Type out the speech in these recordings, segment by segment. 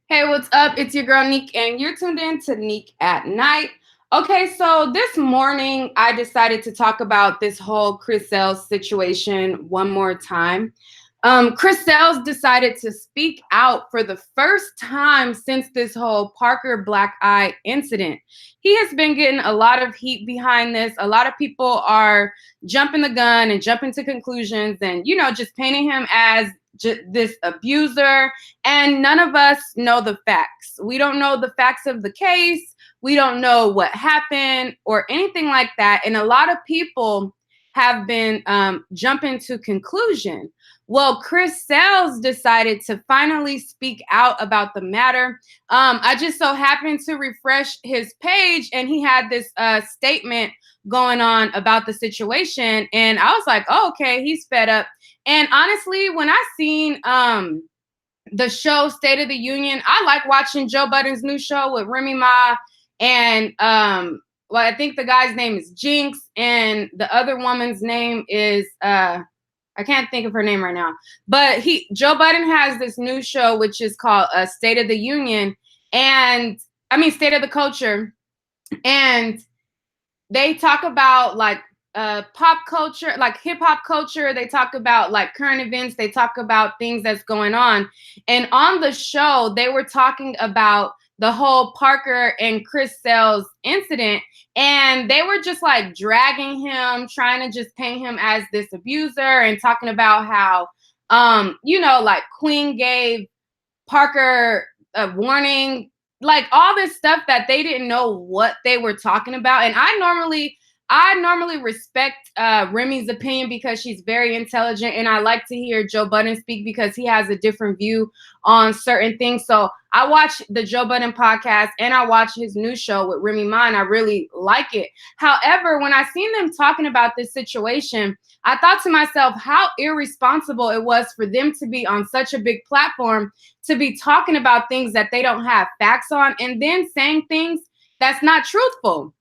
Hey, what's up? It's your girl Neek, and you're tuned in to Neek at Night. Okay, so this morning I decided to talk about this whole Chris Sales situation one more time. Chris Sales decided to speak out for the first time since this whole Parker Black Eye incident. He has been getting a lot of heat behind this. A lot of people are jumping the gun and jumping to conclusions and, just painting him as this abuser, and none of us know the facts. We don't know the facts of the case. We don't know what happened or anything like that. And a lot of people have been jumping to conclusion. Well, Chris Sales decided to finally speak out about the matter. I just so happened to refresh his page, and he had this statement going on about the situation. And I was like, oh, okay, he's fed up. And honestly, when I seen the show State of the Union, I like watching Joe Budden's new show with Remy Ma and well, I think the guy's name is Jinx, and the other woman's name is I can't think of her name right now. But Joe Budden has this new show which is called State of the Union, and I mean State of the Culture, and they talk about like pop culture, like hip hop culture. They talk about like current events. They talk about things that's going on. And on the show, they were talking about the whole Parker and Chris Sales incident. And they were just like dragging him, trying to just paint him as this abuser and talking about how, like Queen gave Parker a warning, like all this stuff that they didn't know what they were talking about. And I normally respect Remy's opinion because she's very intelligent, and I like to hear Joe Budden speak because he has a different view on certain things. So I watch the Joe Budden podcast and I watch his new show with Remy Ma, and I really like it. However, when I seen them talking about this situation, I thought to myself how irresponsible it was for them to be on such a big platform to be talking about things that they don't have facts on, and then saying things that's not truthful.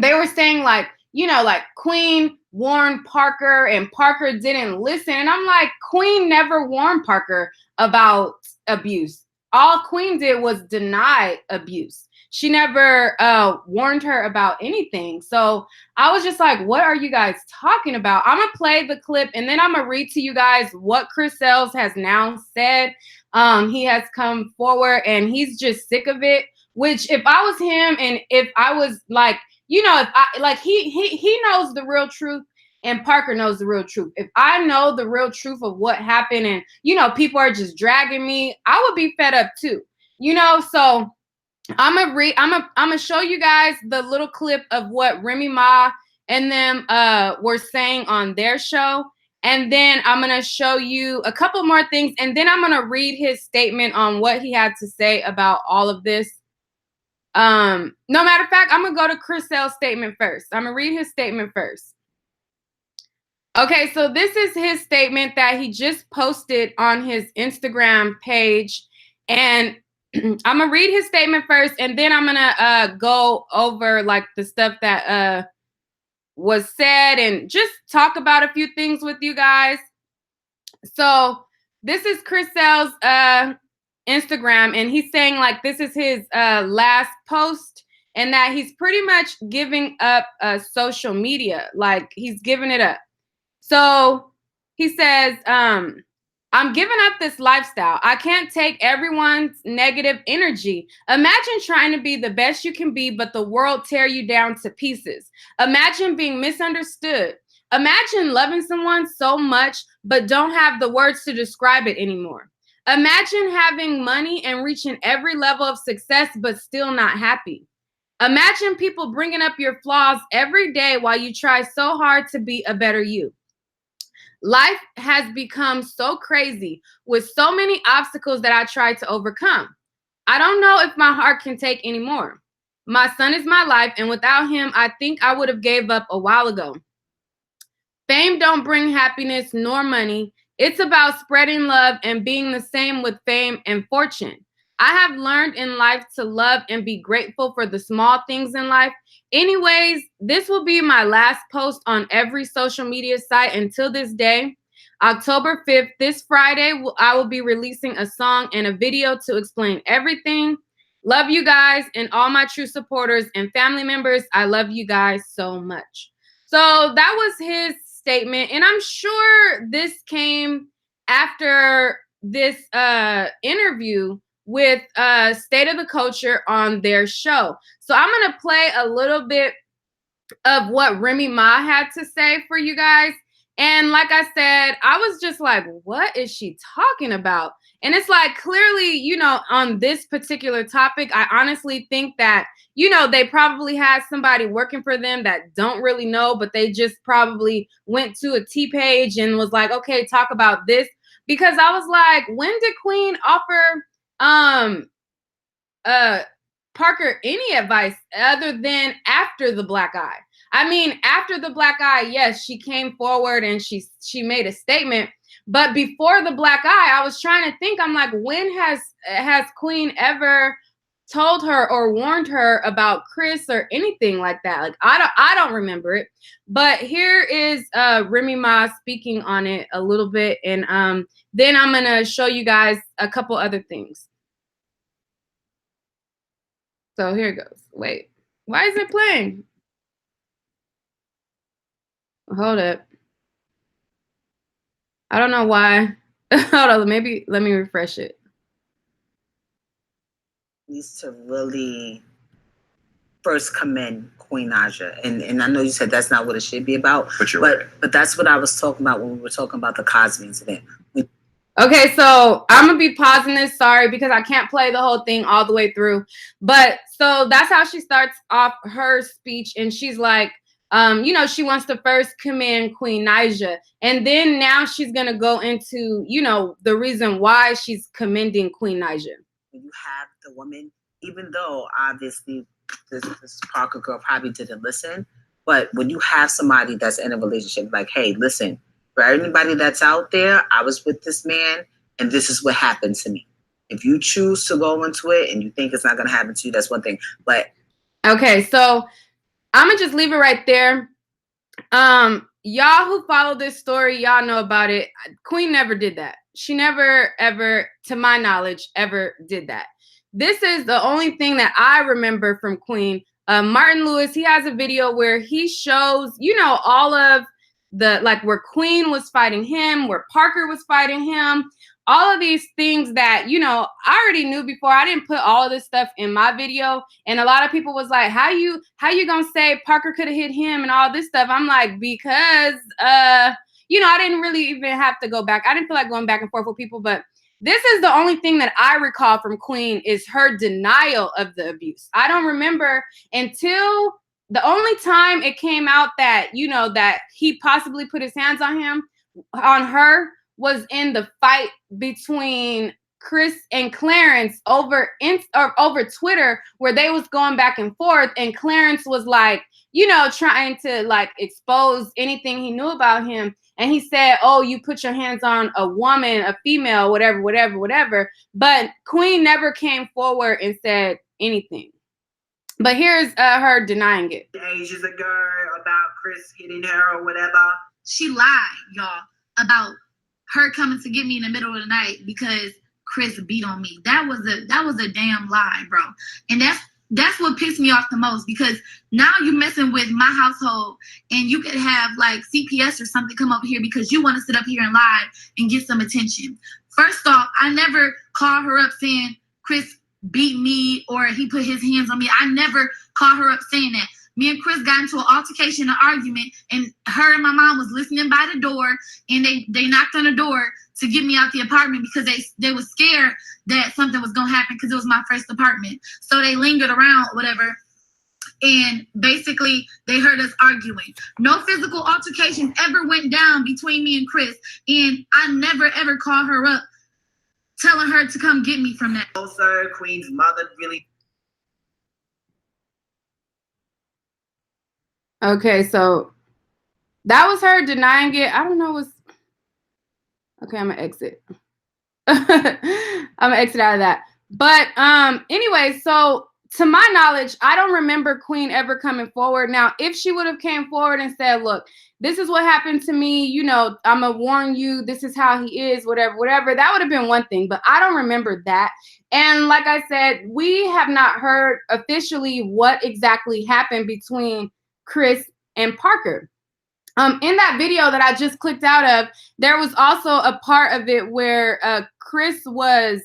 They were saying like, like Queen warned Parker and Parker didn't listen. And I'm like, Queen never warned Parker about abuse. All Queen did was deny abuse. She never warned her about anything. So I was just like, what are you guys talking about? I'm going to play the clip, and then I'm going to read to you guys what Chris Sales has now said. He has come forward and he's just sick of it, which if I was him and if I was like, if I like he knows the real truth and Parker knows the real truth. If I know the real truth of what happened and people are just dragging me, I would be fed up too. So I'm gonna show you guys the little clip of what Remy Ma and them were saying on their show. And then I'm going to show you a couple more things. And then I'm going to read his statement on what he had to say about all of this. No matter of fact, I'm going to go to Chris Sale's statement first. I'm going to read his statement first. Okay, so this is his statement that he just posted on his Instagram page. And I'm going to read his statement first, and then I'm going to go over like the stuff that was said and just talk about a few things with you guys. So this is Chris Sale's Instagram, and he's saying like this is his last post, and that he's pretty much giving up social media, like he's giving it up. So he says, I'm giving up this lifestyle. I can't take everyone's negative energy. Imagine trying to be the best you can be, but the world tear you down to pieces. Imagine being misunderstood. Imagine loving someone so much, but don't have the words to describe it anymore. Imagine having money and reaching every level of success, but still not happy. Imagine people bringing up your flaws every day while you try so hard to be a better you. Life has become so crazy with so many obstacles that I try to overcome. I don't know if my heart can take anymore. My son is my life, and without him, I think I would have gave up a while ago. Fame don't bring happiness nor money. It's about spreading love and being the same with fame and fortune. I have learned in life to love and be grateful for the small things in life. Anyways, this will be my last post on every social media site until this day. October 5th, this Friday, I will be releasing a song and a video to explain everything. Love you guys and all my true supporters and family members. I love you guys so much. So that was his statement. And I'm sure this came after this interview with State of the Culture on their show. So I'm going to play a little bit of what Remy Ma had to say for you guys. And like I said, I was just like, what is she talking about? And it's like, clearly, you know, on this particular topic, I honestly think that, you know, they probably had somebody working for them that don't really know, but they just probably went to a T page and was like, okay, talk about this. Because I was like, when did Queen offer Parker any advice other than after the black eye? I mean, after the black eye, yes, she came forward and she made a statement. But before the black eye, I was trying to think. I'm like, when has Queen ever told her or warned her about Chris or anything like that? Like, I don't remember it. But here is Remy Ma speaking on it a little bit, and then I'm gonna show you guys a couple other things. So here it goes. Wait, why is it playing? Hold up. I don't know why. Hold on, maybe let me refresh it. Needs to really first commend Queen Naija. And I know you said that's not what it should be about. But that's what I was talking about when we were talking about the Cosby incident. Okay, so I'm gonna be pausing this, sorry, because I can't play the whole thing all the way through. But so that's how she starts off her speech, and she's like, you know, she wants to first commend Queen Naija, and then now she's gonna go into, you know, the reason why she's commending Queen Naija. You have the woman, even though obviously this Parker girl probably didn't listen, but when you have somebody that's in a relationship, like, hey, listen, for anybody that's out there, I was with this man and this is what happened to me. If you choose to go into it and you think it's not going to happen to you, that's one thing. But okay, so I'm gonna just leave it right there. Y'all who follow this story, y'all know about it. Queen never did that. She never, ever, to my knowledge, ever did that. This is the only thing that I remember from Queen. Martin Lewis, he has a video where he shows, you know, all of the, like, where Queen was fighting him, where Parker was fighting him, all of these things that, you know, I already knew before. I didn't put all of this stuff in my video. And a lot of people was like, how you gonna say Parker could have hit him and all this stuff? I'm like, because, you know, I didn't really even have to go back. I didn't feel like going back and forth with people, but this is the only thing that I recall from Queen is her denial of the abuse. I don't remember until the only time it came out that, you know, that he possibly put his hands on her was in the fight between Chris and Clarence over Twitter, where they was going back and forth, and Clarence was like, you know, trying to like expose anything he knew about him. And he said, oh, you put your hands on a woman, a female, whatever, whatever, whatever. But Queen never came forward and said anything. But here's her denying it. Ages ago about Chris hitting her or whatever. She lied, y'all, about her coming to get me in the middle of the night because Chris beat on me. That was a damn lie, bro. And that's what pissed me off the most, because now you messing with my household and you could have like CPS or something come over here because you want to sit up here and lie and get some attention. First off, I never called her up saying Chris beat me or he put his hands on me. I never called her up saying that. Me and Chris got into an altercation, an argument, and her and my mom was listening by the door, and they knocked on the door to get me out the apartment because they was scared that something was gonna happen because it was my first apartment. So they lingered around, whatever, and basically they heard us arguing. No physical altercation ever went down between me and Chris, and I never ever called her up telling her to come get me from that. Also, Queen's mother really. Okay, so that was her denying it. I don't know what's... Okay, I'm gonna exit. I'm gonna exit out of that. But anyway, so to my knowledge, I don't remember Queen ever coming forward. Now, if she would have came forward and said, look, this is what happened to me, you know, I'm gonna warn you, this is how he is, whatever, that would have been one thing, but I don't remember that. And like I said, we have not heard officially what exactly happened between Chris and Parker. In that video that I just clicked out of, there was also a part of it where Chris was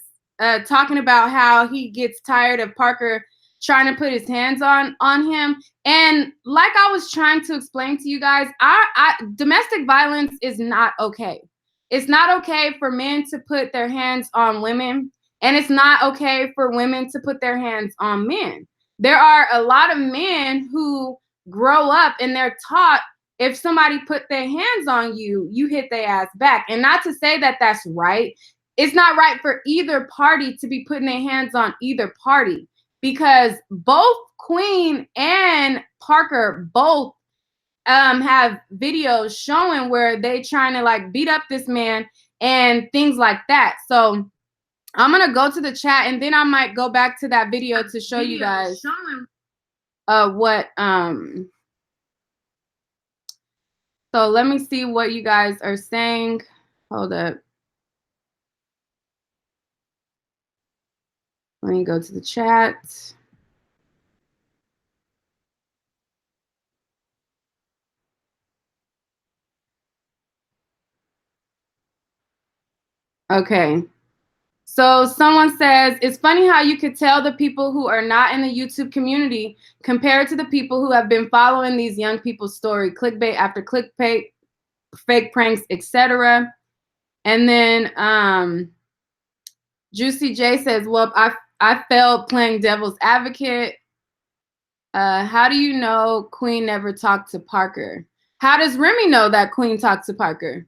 talking about how he gets tired of Parker trying to put his hands on him. And like I was trying to explain to you guys, domestic violence is not okay. It's not okay for men to put their hands on women, and it's not okay for women to put their hands on men. There are a lot of men who grow up and they're taught, if somebody put their hands on you, you hit their ass back. And not to say that that's right. It's not right for either party to be putting their hands on either party, because both Queen and Parker both have videos showing where they trying to like beat up this man and things like that. So I'm gonna go to the chat and then I might go back to that video to show you guys what so let me see what you guys are saying. Hold up. Let me go to the chat. Okay. So someone says, it's funny how you could tell the people who are not in the YouTube community compared to the people who have been following these young people's story, clickbait after clickbait, fake pranks, etc. And then Juicy J says, well, I failed playing devil's advocate. How do you know Queen never talked to Parker? How does Remy know that Queen talked to Parker?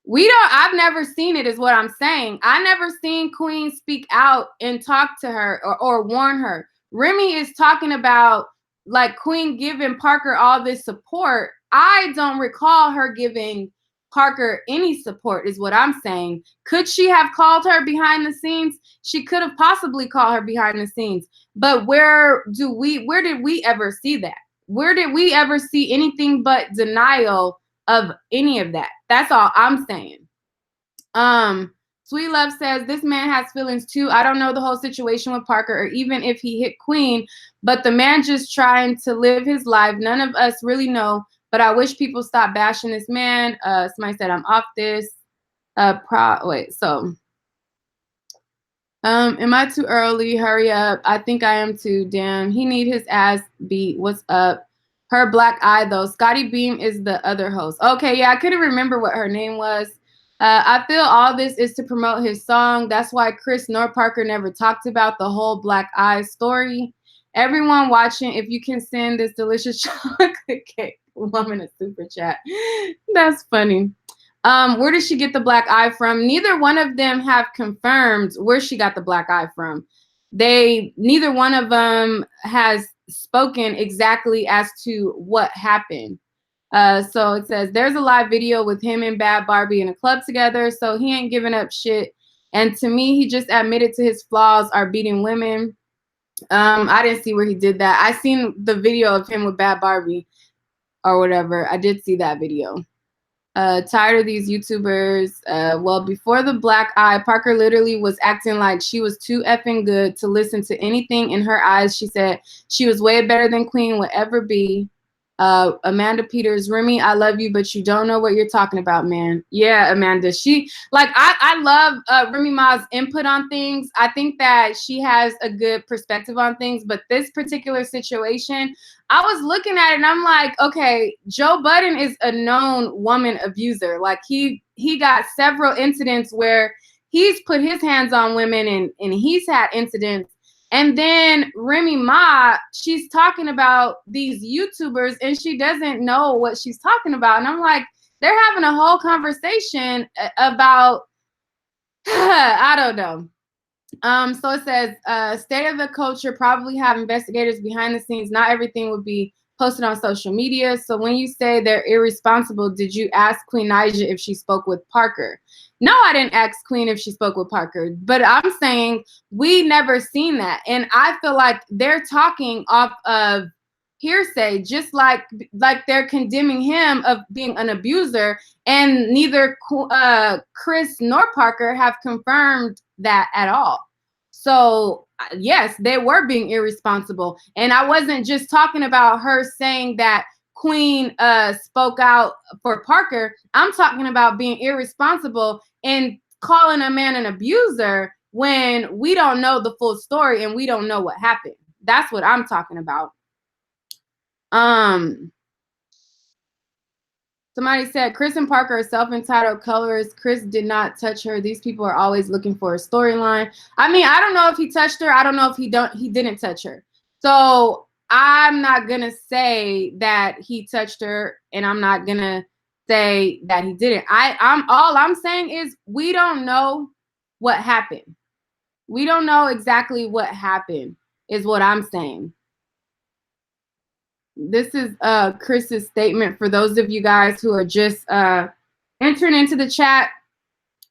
I've never seen it, is what I'm saying. I never seen Queen speak out and talk to her or warn her. Remy is talking about like Queen giving Parker all this support. I don't recall her giving Parker any support, is what I'm saying. Could she have called her behind the scenes? She could have possibly called her behind the scenes. But where did we ever see that? Where did we ever see anything but denial of any of that? That's all I'm saying. Sweet Love says, this man has feelings too. I don't know the whole situation with Parker or even if he hit Queen, but the man just trying to live his life. None of us really know, but I wish people stop bashing this man. Somebody said, I'm off this. Am I too early? Hurry up. I think I am too. Damn, he need his ass beat. What's up? Her black eye though. Scotty Beam is the other host. Okay, yeah, I couldn't remember what her name was. I feel all this is to promote his song. That's why Chris nor Parker never talked about the whole black eye story. Everyone watching, if you can send this delicious chocolate cake woman a super chat. That's funny. Where did she get the black eye from? Neither one of them have confirmed where she got the black eye from. Neither one of them has spoken exactly as to what happened. So it says there's a live video with him and Bad Barbie in a club together, so he ain't giving up shit. And to me, he just admitted to his flaws are beating women. I didn't see where he did that. I seen the video of him with Bad Barbie or whatever. I did see that video. Tired of these YouTubers. Well, before the black eye, Parker literally was acting like she was too effing good to listen to anything in her eyes. She said she was way better than Queen would ever be. Amanda Peters, Remy, I love you, but you don't know what you're talking about, man. Yeah, Amanda. I love Remy Ma's input on things. I think that she has a good perspective on things, but this particular situation, I was looking at it and I'm like, okay, Joe Budden is a known woman abuser. Like he got several incidents where he's put his hands on women and he's had incidents. And then Remy Ma, she's talking about these YouTubers and she doesn't know what she's talking about. And I'm like, they're having a whole conversation about, I don't know. So it says, state of the culture probably have investigators behind the scenes. Not everything would be posted on social media. So when you say they're irresponsible, did you ask Queen Naija if she spoke with Parker? No, I didn't ask Queen if she spoke with Parker, but I'm saying we never seen that. And I feel like they're talking off of hearsay, just like they're condemning him of being an abuser, and neither Chris nor Parker have confirmed that at all. So yes, they were being irresponsible. And I wasn't just talking about her saying that Queen spoke out for Parker. I'm talking about being irresponsible and calling a man an abuser when we don't know the full story and we don't know what happened. That's what I'm talking about. Somebody said Chris and Parker are self-entitled colorists. Chris did not touch her. These people are always looking for a storyline. I mean, I don't know if he touched her. I don't know if he didn't touch her. So I'm not gonna say that he touched her, and I'm not gonna say that he didn't. All I'm saying is we don't know what happened. We don't know exactly what happened, is what I'm saying. This is Chris's statement for those of you guys who are just entering into the chat.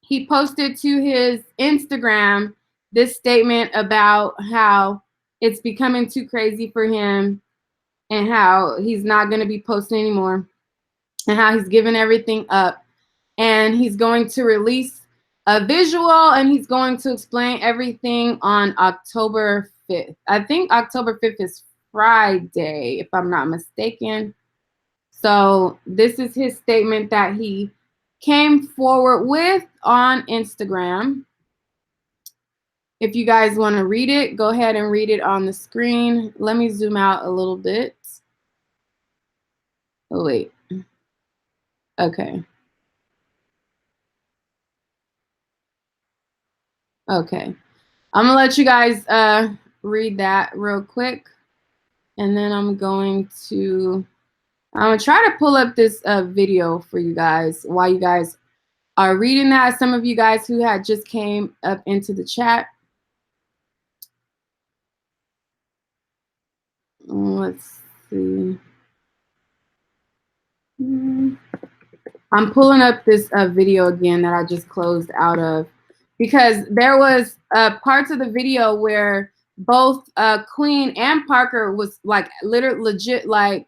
He posted to his Instagram this statement about how it's becoming too crazy for him and how he's not going to be posting anymore and how he's given everything up, and he's going to release a visual and he's going to explain everything on October 5th. I think October 5th is Friday, if I'm not mistaken. So this is his statement that he came forward with on Instagram. If you guys want to read it, go ahead and read it on the screen. Let me zoom out a little bit. Oh, wait. Okay. Okay. I'm going to let you guys read that real quick. And then I'm going to try to pull up this video for you guys while you guys are reading that. Some of you guys who had just came up into the chat. Let's see. I'm pulling up this video again that I just closed out of, because there was parts of the video where both Queen and Parker was like legit like.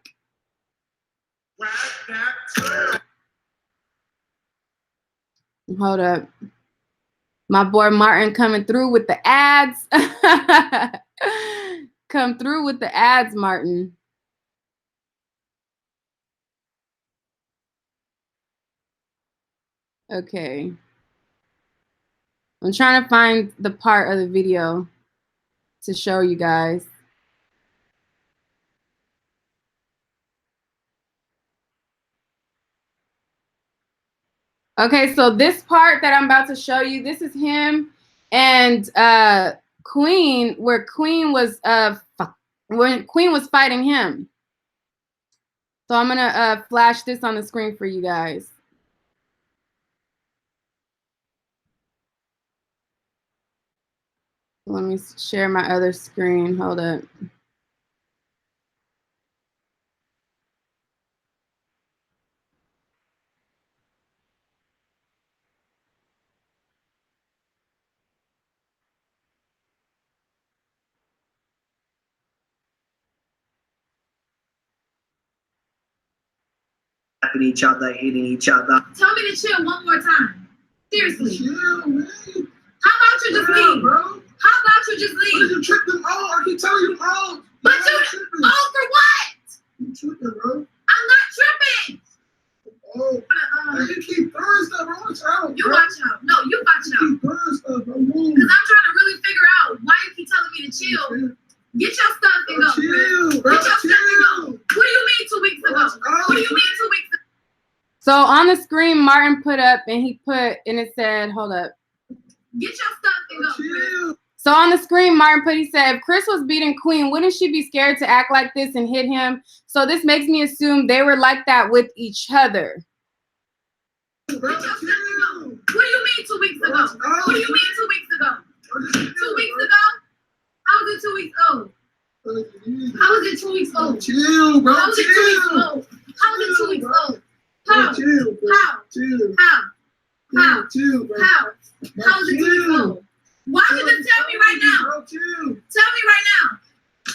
Hold up. My boy Martin coming through with the ads. Come through with the ads, Martin. Okay. I'm trying to find the part of the video to show you guys. Okay, so this part that I'm about to show you, this is him and Queen, where Queen was when Queen was fighting him. So I'm gonna flash this on the screen for you guys. Let me share my other screen. Hold up. Each other, hitting each other. Tell me to chill one more time. Seriously. Chill, man. How about you just leave? Bro. How about you just leave? What, you tricked them all? I keep telling you all. But you all for what? You tripping, bro. I'm not tripping. Oh, man, you keep throwing stuff. Bro. Watch out. You watch out. No, you watch out. You keep throwing stuff, bro. Because I'm trying to really figure out why you keep telling me to chill. Get your stuff and go. Chill, bro. Get your stuff and go. What do you mean 2 weeks ago? What do you mean 2 weeks ago? So on the screen, Martin put up and he put, and it said, hold up. Get your stuff and go. Chill. So on the screen, Martin put, he said, if Chris was beating Queen, wouldn't she be scared to act like this and hit him? So this makes me assume they were like that with each other. Get your stuff and go. What do you mean 2 weeks ago? What do you mean 2 weeks ago? 2 weeks ago? How was it 2 weeks old? How was it 2 weeks old? Chill, bro. How was it 2 weeks old? How was it 2 weeks old? How? Chill, bro. How? Chill. How? How? Chill, bro. How is it 2 weeks old? Why don't you just tell me right now? Tell me right now.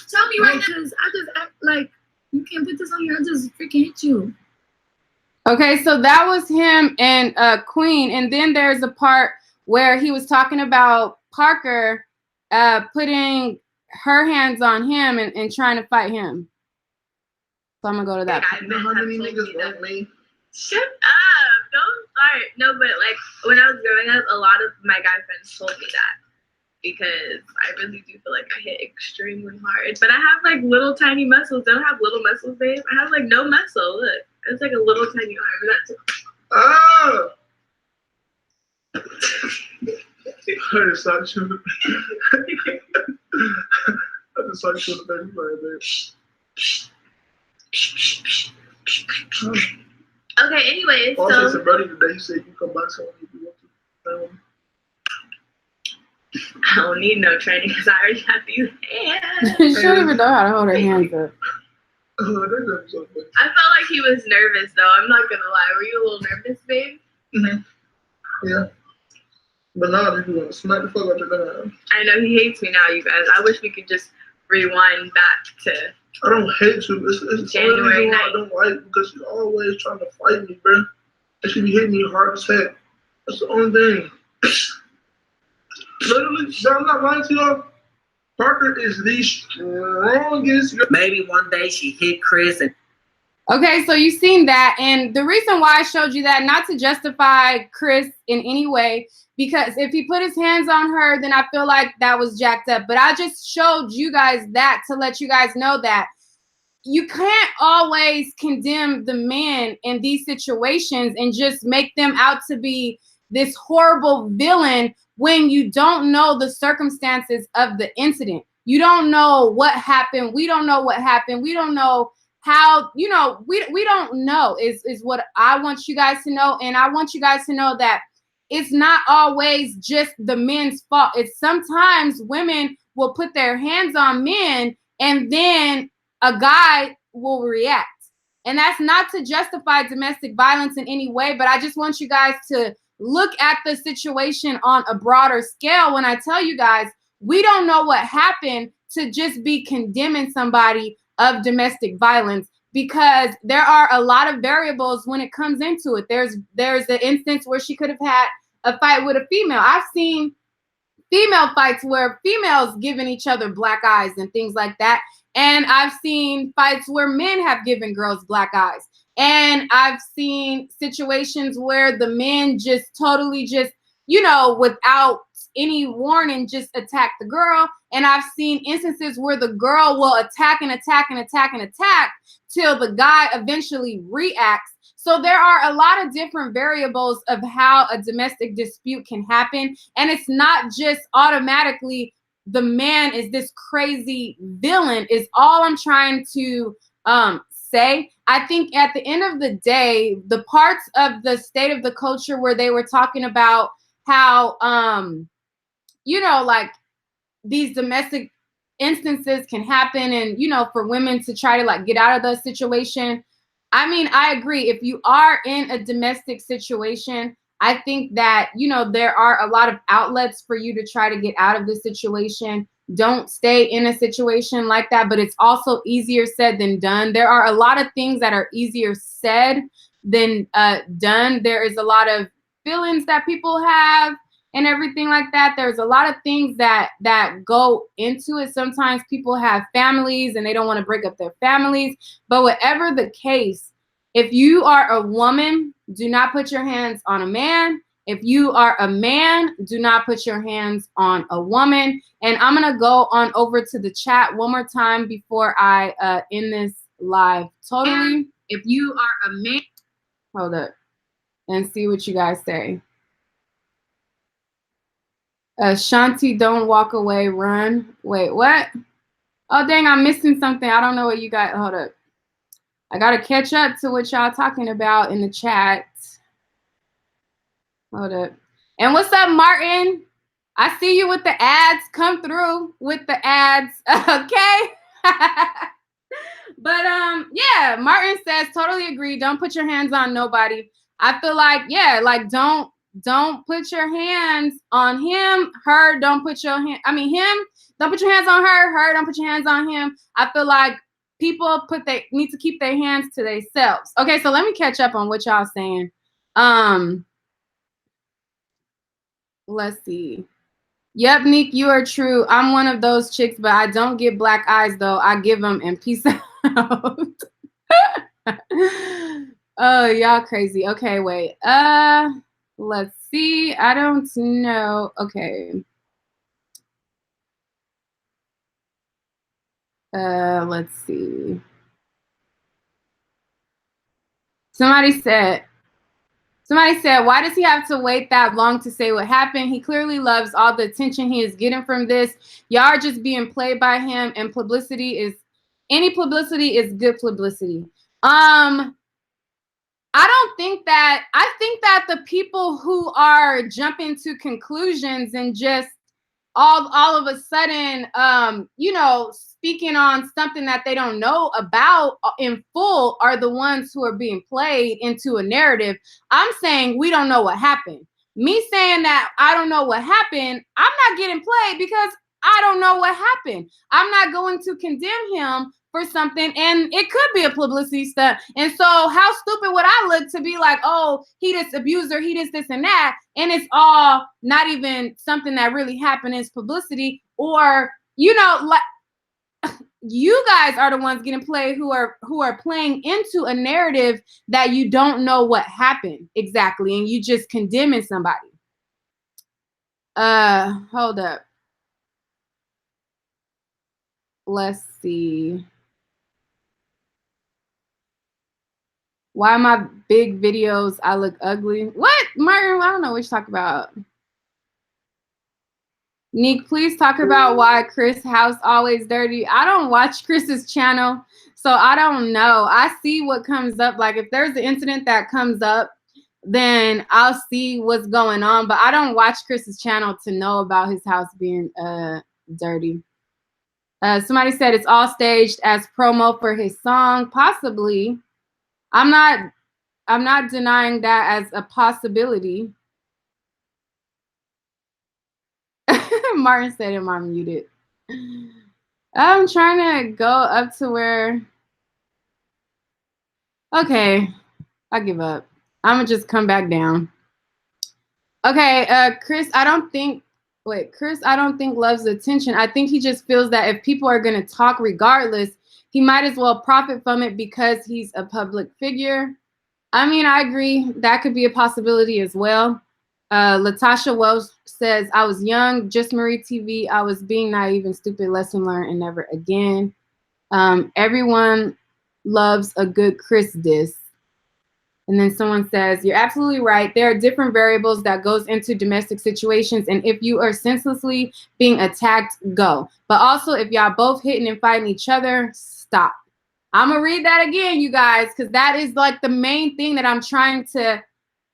Tell me right now. Because I just act like you can't put this on here. I just freaking hit you. Okay, so that was him and Queen, and then there's a part where he was talking about Parker putting her hands on him and trying to fight him. So I'm gonna go to that. You know how many niggas like me? Shut up! Don't start. No, but like when I was growing up, a lot of my guy friends told me that because I really do feel like I hit extremely hard. But I have like little tiny muscles. I don't have little muscles, babe. I have like no muscle. Look, it's like a little tiny arm. That's Oh! I just saw you in the baby babe. okay. Anyways, Also, it's so a buddy today. He said you come back so if you want to. I don't need no training because I already have these hands. She don't even know how to hold her hands up. I felt like he was nervous though. I'm not gonna lie. Were you a little nervous, babe? Mm-hmm. Yeah. But now if you want to smack the fuck out your dad. I know he hates me now, you guys. I wish we could just rewind back to. I don't hate you. It's January the only reason why I don't like because she's always trying to fight me, bro. And she be hitting me hard as heck. That's the only thing. Literally, I'm not lying to y'all. Parker is the strongest. Maybe one day she hit Chris and Okay, so you've seen that, and the reason why I showed you that, not to justify Chris in any way, because if he put his hands on her, then I feel like that was jacked up. But I just showed you guys that to let you guys know that you can't always condemn the men in these situations and just make them out to be this horrible villain when you don't know the circumstances of the incident. You don't know what happened. We don't know what happened. We don't know how, we don't know is what I want you guys to know. And I want you guys to know that it's not always just the men's fault. It's sometimes women will put their hands on men and then a guy will react. And that's not to justify domestic violence in any way, but I just want you guys to look at the situation on a broader scale when I tell you guys, we don't know what happened to just be condemning somebody of domestic violence, because there are a lot of variables when it comes into it. There's an instance where she could have had a fight with a female. I've seen female fights where females giving each other black eyes and things like that. And I've seen fights where men have given girls black eyes. And I've seen situations where the men just totally just, without any warning, just attack the girl. And I've seen instances where the girl will attack and attack and attack and attack till the guy eventually reacts. So there are a lot of different variables of how a domestic dispute can happen. And it's not just automatically the man is this crazy villain is all I'm trying to say. I think at the end of the day, the parts of the state of the culture where they were talking about how, like these domestic instances can happen and, for women to try to like get out of the situation. I mean, I agree. If you are in a domestic situation, I think that, there are a lot of outlets for you to try to get out of the situation. Don't stay in a situation like that, but it's also easier said than done. There are a lot of things that are easier said than done. There is a lot of feelings that people have and everything like that. There's a lot of things that go into it. Sometimes people have families and they don't want to break up their families. But whatever the case, if you are a woman, do not put your hands on a man. If you are a man, do not put your hands on a woman. And I'm going to go on over to the chat one more time before I end this live totally. And if you are a man, hold up and see what you guys say. Shanti, don't walk away, run. Wait, what? Oh, dang, I'm missing something. I don't know what you got. Hold up. I got to catch up to what y'all talking about in the chat. Hold up. And what's up, Martin? I see you with the ads. Come through with the ads. Okay. But Martin says, totally agree. Don't put your hands on nobody. I feel like, don't don't put your hands on him. Her, don't put your hand. I mean, him, don't put your hands on her. Her, don't put your hands on him. I feel like people need to keep their hands to themselves. Okay, so let me catch up on what y'all saying. Let's see. Yep, Nick, you are true. I'm one of those chicks, but I don't get black eyes though. I give them and peace out. Oh, y'all crazy. Okay, wait. Let's see. I don't know. Okay. Let's see. Somebody said, why does he have to wait that long to say what happened? He clearly loves all the attention he is getting from this. Y'all are just being played by him, and any publicity is good publicity. I think that the people who are jumping to conclusions and just all of a sudden, speaking on something that they don't know about in full are the ones who are being played into a narrative. I'm saying we don't know what happened. Me saying that I don't know what happened, I'm not getting played because I don't know what happened. I'm not going to condemn him for something, and it could be a publicity stunt. And so how stupid would I look to be like, oh, he this abuser, he this and that, and it's all not even something that really happened. It's publicity, or like you guys are the ones getting played who are playing into a narrative that you don't know what happened exactly, and you just condemning somebody. Hold up. Let's see. Why my big videos I look ugly? What, Martin? I don't know what you're talking about. Nick, please talk about why Chris' house always dirty. I don't watch Chris's channel, so I don't know. I see what comes up. Like if there's an incident that comes up, then I'll see what's going on. But I don't watch Chris's channel to know about his house being dirty. Somebody said it's all staged as promo for his song. Possibly. I'm not denying that as a possibility. Martin said him I'm muted. I'm trying to go up to where. Okay, I give up. I'm gonna just come back down. Okay, Chris, I don't think loves attention. I think he just feels that if people are gonna talk regardless, he might as well profit from it because he's a public figure. I mean, I agree. That could be a possibility as well. Latasha Welsh says, I was young, just Marie TV. I was being naive and stupid, lesson learned, and never again. Everyone loves a good Chris diss. And then someone says, you're absolutely right. There are different variables that goes into domestic situations. And if you are senselessly being attacked, go. But also, if y'all both hitting and fighting each other, stop. I'm going to read that again, you guys, because that is like the main thing that I'm trying to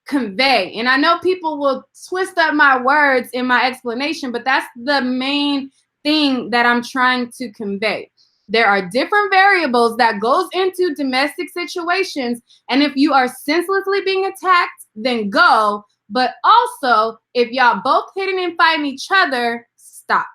convey. And I know people will twist up my words in my explanation, but that's the main thing that I'm trying to convey. There are different variables that goes into domestic situations. And if you are senselessly being attacked, then go. But also, if y'all both hitting and fighting each other, stop.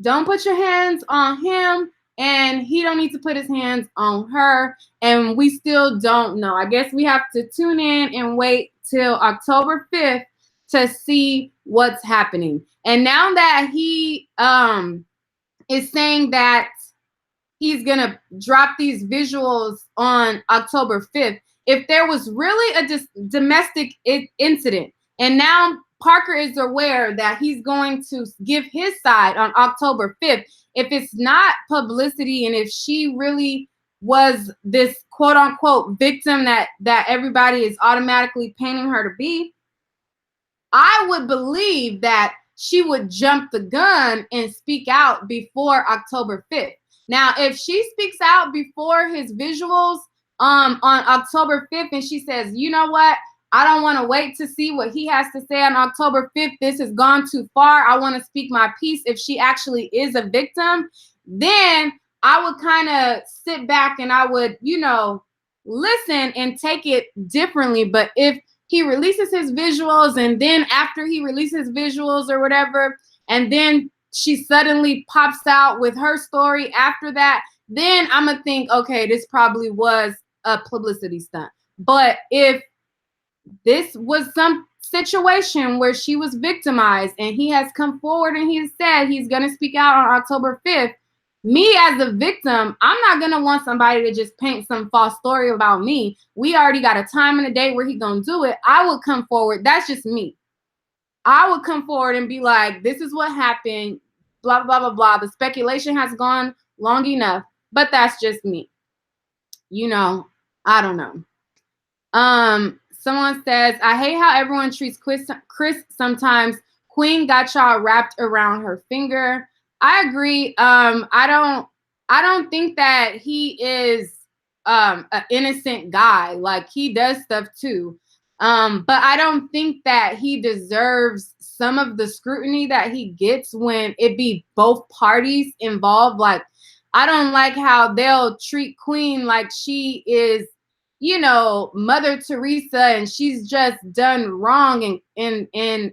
Don't put your hands on him, and he don't need to put his hands on her. And we still don't know. I guess we have to tune in and wait till October 5th to see what's happening. And now that he is saying that he's going to drop these visuals on October 5th, if there was really a domestic incident, and now Parker is aware that he's going to give his side on October 5th, if it's not publicity and if she really was this quote unquote victim that everybody is automatically painting her to be, I would believe that she would jump the gun and speak out before October 5th. Now, if she speaks out before his visuals on October 5th and she says, you know what, I don't want to wait to see what he has to say on October 5th. This has gone too far. I want to speak my piece. If she actually is a victim, then I would kind of sit back and I would, listen and take it differently. But if he releases his visuals, and then after he releases visuals or whatever, and then she suddenly pops out with her story after that, then I'm gonna think, okay, this probably was a publicity stunt. But if this was some situation where she was victimized and he has come forward and he has said he's going to speak out on October 5th, me as a victim, I'm not going to want somebody to just paint some false story about me. We already got a time and a day where he's going to do it. I would come forward. That's just me. I would come forward and be like, this is what happened, blah, blah, blah, blah. The speculation has gone long enough, but that's just me. You know, I don't know. Someone says, I hate how everyone treats Chris sometimes. Queen got y'all wrapped around her finger. I agree. I don't think that he is an innocent guy. Like, he does stuff too. But I don't think that he deserves some of the scrutiny that he gets when it be both parties involved. Like, I don't like how they'll treat Queen like she is, you know, Mother Teresa, and she's just done wrong in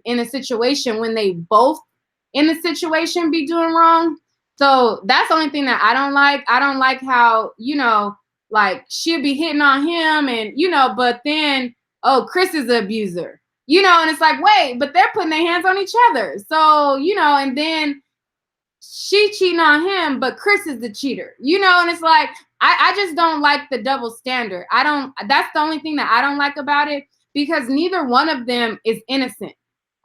a situation when they both in the situation be doing wrong. So that's the only thing that I don't like. I don't like how, you know, like, she'll be hitting on him, and, you know, but then, oh, Chris is an abuser, you know, and it's like, wait, but they're putting their hands on each other. So, you know, and then she cheating on him, but Chris is the cheater, you know, and it's like, I just don't like the double standard. That's the only thing that I don't like about it, because neither one of them is innocent.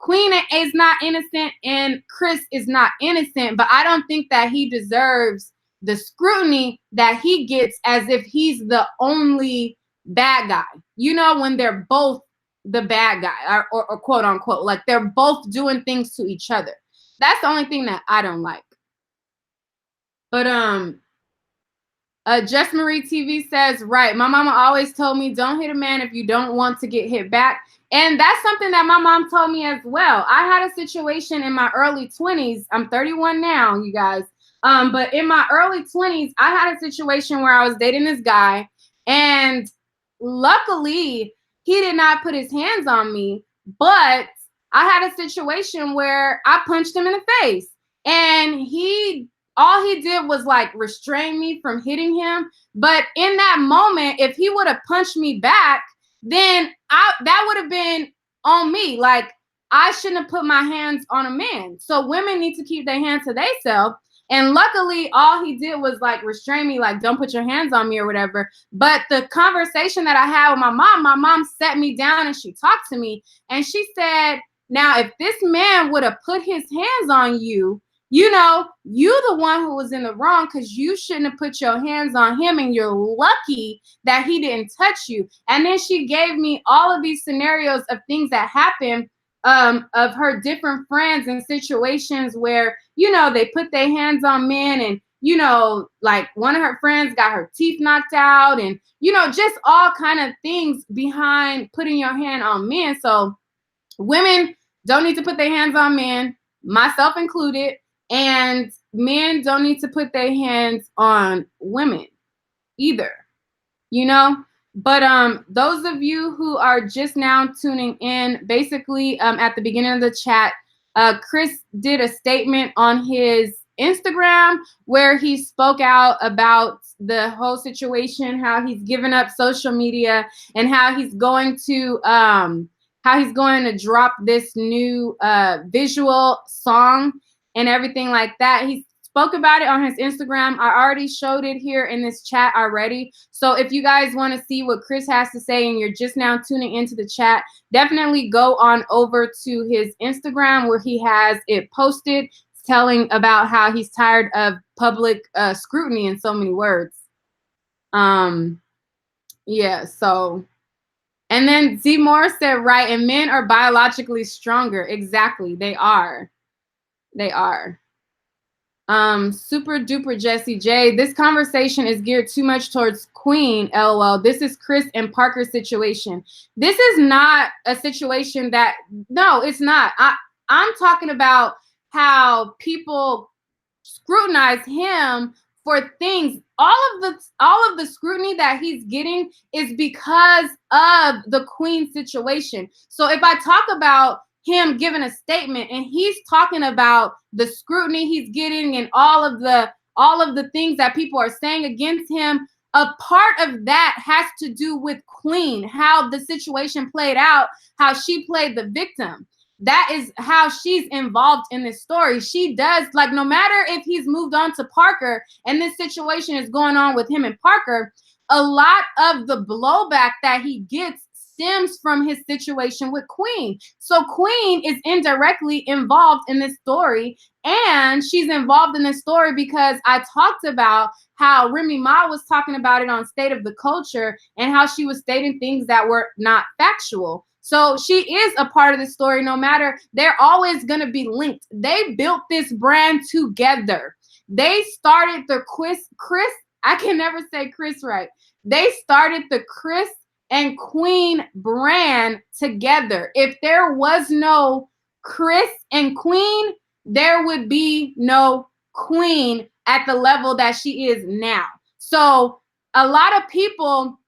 Queen is not innocent and Chris is not innocent, but I don't think that he deserves the scrutiny that he gets as if he's the only bad guy, you know, when they're both the bad guy, or quote unquote, like they're both doing things to each other. That's the only thing that I don't like. But Just Marie TV says, right, my mama always told me, don't hit a man if you don't want to get hit back. And that's something that my mom told me as well. I had a situation in my early 20s. I'm 31 now, you guys. But in my early 20s, I had a situation where I was dating this guy, and luckily he did not put his hands on me, but I had a situation where I punched him in the face, and all he did was like restrain me from hitting him. But in that moment, if he would have punched me back, then that would have been on me. Like, I shouldn't have put my hands on a man. So women need to keep their hands to themselves. And luckily, all he did was like restrain me, like, don't put your hands on me or whatever. But the conversation that I had with my mom sat me down and she talked to me. And she said, now, if this man would have put his hands on you, you know, you the one who was in the wrong, because you shouldn't have put your hands on him, and you're lucky that he didn't touch you. And then she gave me all of these scenarios of things that happened, of her different friends in situations where, you know, they put their hands on men, and, you know, like one of her friends got her teeth knocked out, and, you know, just all kind of things behind putting your hand on men. So women don't need to put their hands on men, myself included. And men don't need to put their hands on women either, you know. But those of you who are just now tuning in, basically at the beginning of the chat, Chris did a statement on his Instagram where he spoke out about the whole situation, how he's given up social media, and how he's going to drop this new visual song and everything like that. He spoke about it on his Instagram. I already showed it here in this chat already. So if you guys want to see what Chris has to say and you're just now tuning into the chat, definitely go on over to his Instagram where he has it posted, telling about how he's tired of public scrutiny, in so many words. Yeah, so. And then Z Moore said, right, and men are biologically stronger. Exactly, they are. They are. Super duper Jesse J. This conversation is geared too much towards Queen. LOL. This is Chris and Parker's situation. This is not a situation that. No, it's not. I'm talking about how people scrutinize him for things. All of the scrutiny that he's getting is because of the Queen situation. So if I talk about him giving a statement and he's talking about the scrutiny he's getting and all of the things that people are saying against him, a part of that has to do with Queen, how the situation played out, how she played the victim. That is how she's involved in this story. She does, like, no matter if he's moved on to Parker and this situation is going on with him and Parker, a lot of the blowback that he gets stems from his situation with Queen. So Queen is indirectly involved in this story, and she's involved in this story because I talked about how Remy Ma was talking about it on State of the Culture and how she was stating things that were not factual. So she is a part of the story. No matter, they're always going to be linked. They built this brand together. They started the Chris, I can never say Chris right. They started the Chris and Queen brand together. If there was no Chris and Queen, there would be no Queen at the level that she is now. So a lot of people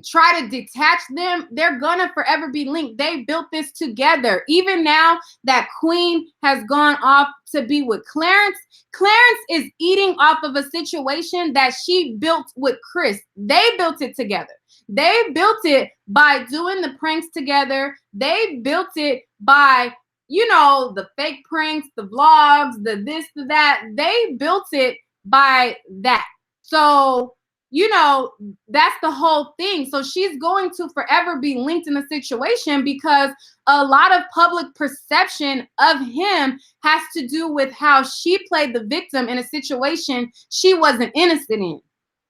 try to detach them. They're gonna forever be linked. They built this together. Even now that Queen has gone off to be with Clarence, Clarence is eating off of a situation that she built with Chris. They built it together. They built it by doing the pranks together. They built it by, you know, the fake pranks, the vlogs, the this, the that. They built it by that. So, you know, that's the whole thing. So she's going to forever be linked in the situation because a lot of public perception of him has to do with how she played the victim in a situation she wasn't innocent in.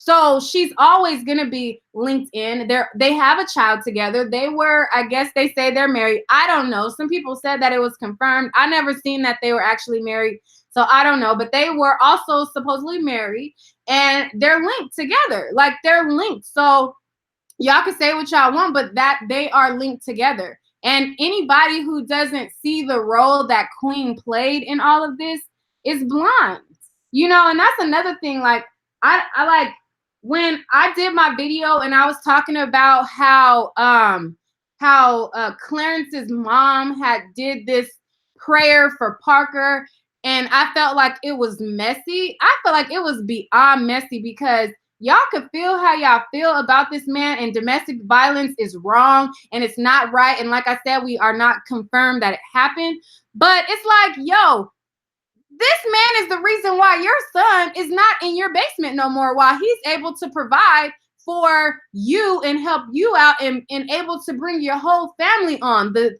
So she's always going to be linked in. They have a child together. They were, I guess they say they're married. I don't know. Some people said that it was confirmed. I never seen that they were actually married. So I don't know. But they were also supposedly married. And they're linked together. Like, they're linked. So y'all can say what y'all want, but that they are linked together. And anybody who doesn't see the role that Queen played in all of this is blind. You know, and that's another thing. Like, I like, when I did my video and I was talking about how Clarence's mom had did this prayer for Parker, and I felt like it was messy. I felt like it was beyond messy because y'all could feel how y'all feel about this man, and domestic violence is wrong and it's not right. And like I said, we are not confirmed that it happened. But it's like, yo, this man is the reason why your son is not in your basement no more, while he's able to provide for you and help you out and able to bring your whole family on the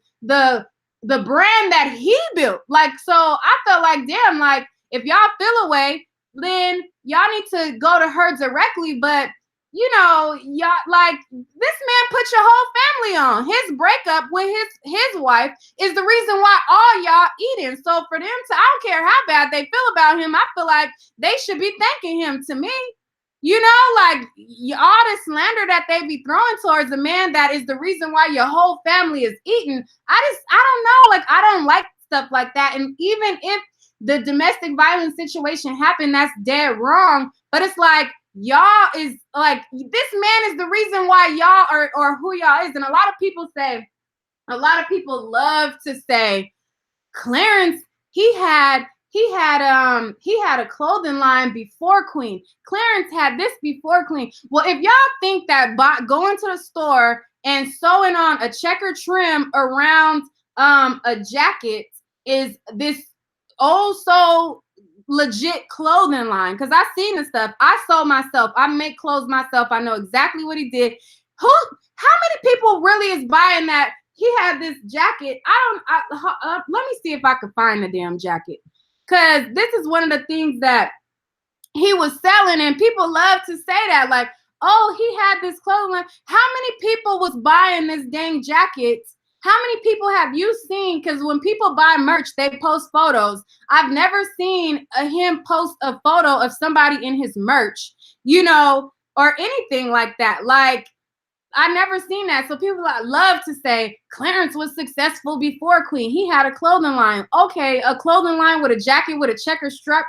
brand that he built. Like, so I felt like, damn, like, if y'all feel away, then y'all need to go to her directly. But you know, y'all, like, this man put your whole family on. His breakup with his wife is the reason why all y'all eating. So for them to, I don't care how bad they feel about him, I feel like they should be thanking him. To me, you know, like, all the slander that they be throwing towards a man that is the reason why your whole family is eating. I don't know. Like, I don't like stuff like that. And even if the domestic violence situation happened, that's dead wrong. But it's like, y'all is like, this man is the reason why y'all are, or who y'all is. And a lot of people love to say, Clarence, he had a clothing line before Queen. Clarence had this before Queen. Well, if y'all think that going to the store and sewing on a checker trim around a jacket is this so legit clothing line, because I've seen the stuff. I sew myself. I make clothes myself. I know exactly what he did. How many people really is buying that? He had this jacket. Let me see if I could find the damn jacket, because this is one of the things that he was selling, and people love to say that, like, oh, he had this clothing line. How many people was buying this dang jacket? How many people have you seen? Because when people buy merch, they post photos. I've never seen him post a photo of somebody in his merch, you know, or anything like that. Like, I never seen that. So people love to say Clarence was successful before Queen. He had a clothing line. Okay, a clothing line with a jacket with a checker strip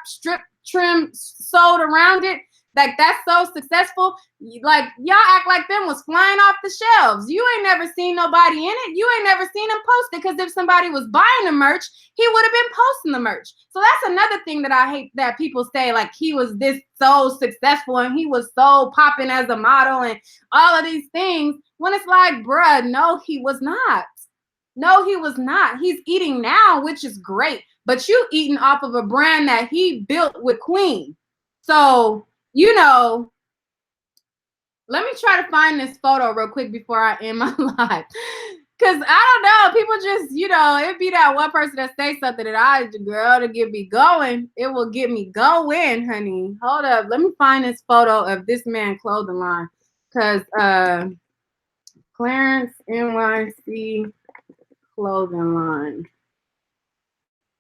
trim sewed around it. Like that's so successful. Like y'all act like them was flying off the shelves. You ain't never seen nobody in it. You ain't never seen them post it, because if somebody was buying the merch, he would have been posting the merch. So that's another thing that I hate, that people say like he was this so successful and he was so popping as a model and all of these things, when it's like, bruh, no, he was not. No, he was not. He's eating now, which is great, but you eating off of a brand that he built with Queen. So, you know, let me try to find this photo real quick before I end my live. Because I don't know, people just, you know, it'd be that one person that say something that I, girl, to get me going. It will get me going, honey. Hold up. Let me find this photo of this man clothing line. Because Clarence NYC clothing line.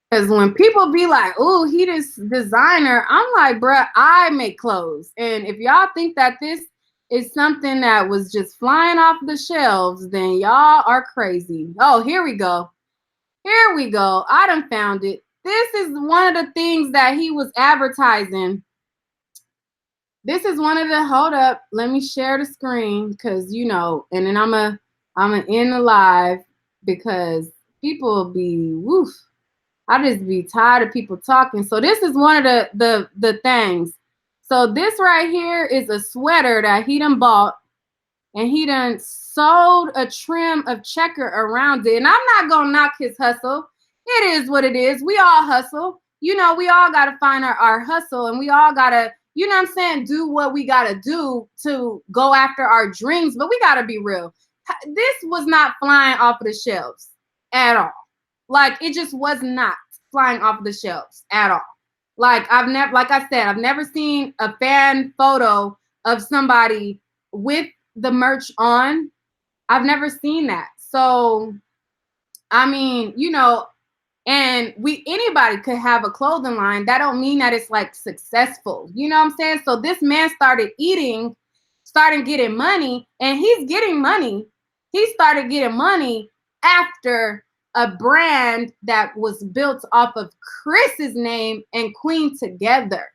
Because when people be like, oh, he this designer, I'm like, bruh, I make clothes. And if y'all think that this is something that was just flying off the shelves, then y'all are crazy. Oh, here we go. Here we go. I done found it. This is one of the things that he was advertising. This is one of the, hold up, let me share the screen, because, you know, and then I'm a end the live, because people be, woof. I just be tired of people talking. So this is one of the things. So this right here is a sweater that he done bought, and he done sewed a trim of checker around it. And I'm not gonna knock his hustle. It is what it is. We all hustle. You know, we all gotta find our hustle, and we all gotta, you know what I'm saying, do what we gotta do to go after our dreams. But we gotta be real. This was not flying off of the shelves at all. Like, it just was not flying off the shelves at all. Like, like I said, I've never seen a fan photo of somebody with the merch on. I've never seen that. So, I mean, you know, and anybody could have a clothing line. That don't mean that it's like successful. You know what I'm saying? So this man started getting money, and he's getting money. He started getting money after a brand that was built off of Chris's name and Queen together.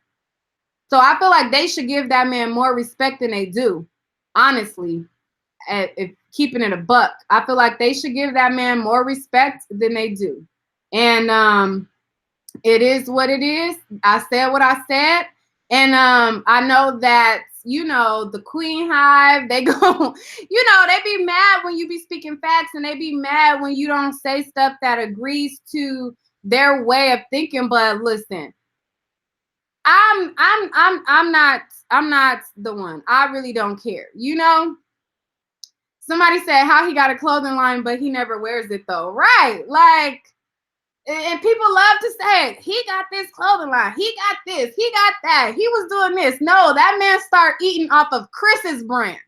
So I feel like they should give that man more respect than they do. Honestly, if keeping it a buck, I feel like they should give that man more respect than they do. And it is what it is. I said what I said. And I know that, you know, the Queen Hive, they go, you know, they be mad when you be speaking facts, and they be mad when you don't say stuff that agrees to their way of thinking. But listen, I'm not the one. I really don't care. You know, somebody said how he got a clothing line, but he never wears it though. Right. Like, and people love to say, he got this clothing line, he got this, he got that, he was doing this. No, that man started eating off of Chris's brand.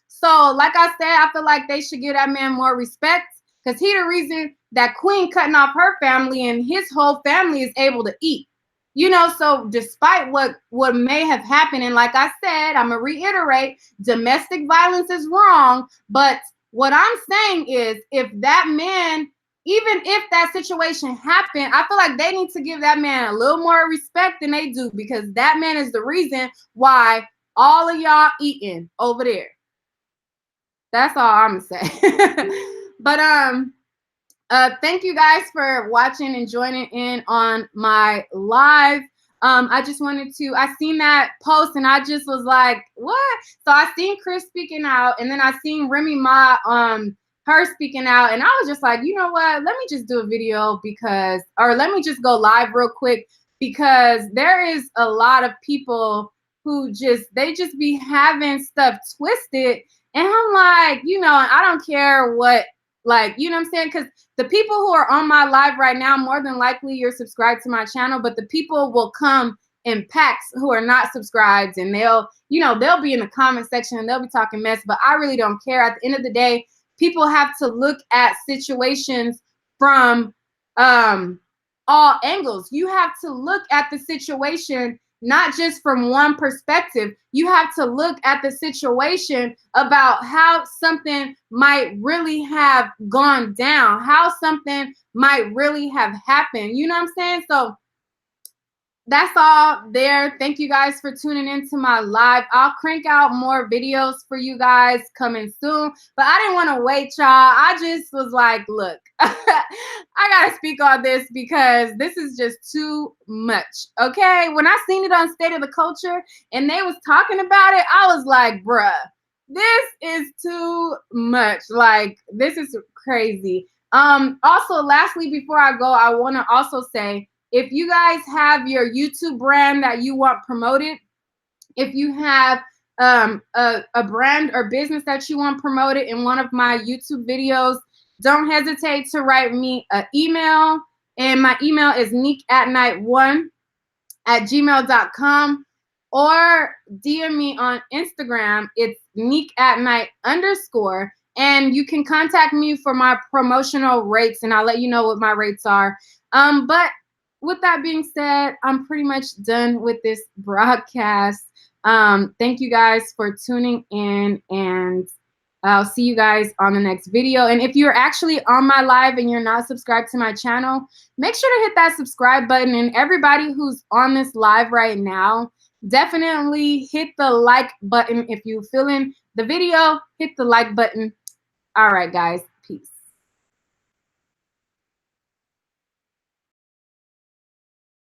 So, like I said, I feel like they should give that man more respect, because he the reason that Queen cutting off her family and his whole family is able to eat. You know, so despite what may have happened, and like I said, I'm gonna reiterate, domestic violence is wrong. But what I'm saying is, if that man, even if that situation happened, I feel like they need to give that man a little more respect than they do, because that man is the reason why all of y'all eating over there. That's all I'm gonna say. But thank you guys for watching and joining in on my live. I just wanted to, I seen that post and I just was like, what? So I seen Chris speaking out, and then I seen Remy Ma, her speaking out, and I was just like, you know what? Let me just do a video or let me just go live real quick, because there is a lot of people who they just be having stuff twisted. And I'm like, you know, I don't care what, like, you know what I'm saying? Because the people who are on my live right now, more than likely you're subscribed to my channel, but the people will come in packs who are not subscribed, and they'll be in the comment section and they'll be talking mess, but I really don't care. At the end of the day, people have to look at situations from all angles. You have to look at the situation not just from one perspective. You have to look at the situation about how something might really have gone down, how something might really have happened. You know what I'm saying? So that's all there. Thank you guys for tuning into my live. I'll crank out more videos for you guys coming soon, but I didn't want to wait, y'all. I just was like, look, I gotta speak on this because this is just too much. Okay, when I seen it on State of the Culture and they was talking about it, I was like, bruh, this is too much. Like, this is crazy. Also, lastly, before I go, I want to also say, if you guys have your YouTube brand that you want promoted, if you have a brand or business that you want promoted in one of my YouTube videos, don't hesitate to write me an email. And my email is neekatnight1@gmail.com, or DM me on Instagram. It's neekatnight_. And you can contact me for my promotional rates, and I'll let you know what my rates are. But with that being said, I'm pretty much done with this broadcast. Thank you guys for tuning in, and I'll see you guys on the next video. And if you're actually on my live and you're not subscribed to my channel, make sure to hit that subscribe button. And everybody who's on this live right now, definitely hit the like button. If you're feeling the video, hit the like button. All right, guys.